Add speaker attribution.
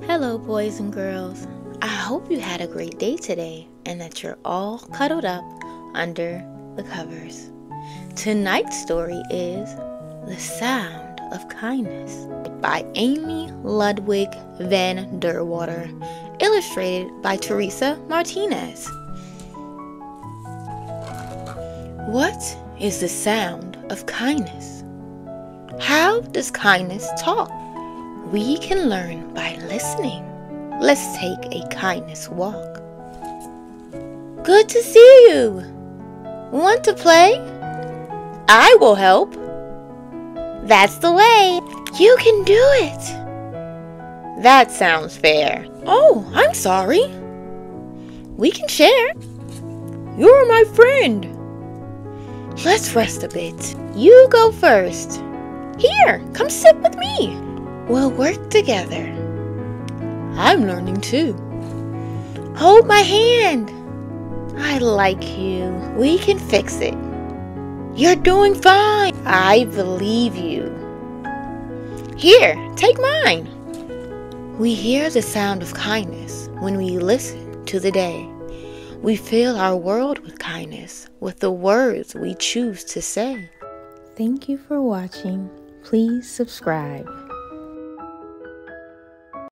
Speaker 1: Hello, boys and girls. I hope you had a great day today and that you're all cuddled up under the covers. Tonight's story is The Sound of Kindness by Amy Ludwig VanDerwater, illustrated by Teresa Martinez. What is the sound of kindness? How does kindness talk? We can learn by listening. Let's take a kindness walk. Good to see you. Want to play? I will help. That's the way. You can do it. That sounds fair. Oh, I'm sorry. We can share. You're my friend. Let's rest a bit. You go first. Here, come sit with me. We'll work together. I'm learning too. Hold my hand. I like you. We can fix it. You're doing fine. I believe you. Here, take mine. We hear the sound of kindness when we listen to the day. We fill our world with kindness, with the words we choose to say. Thank you for watching. Please subscribe.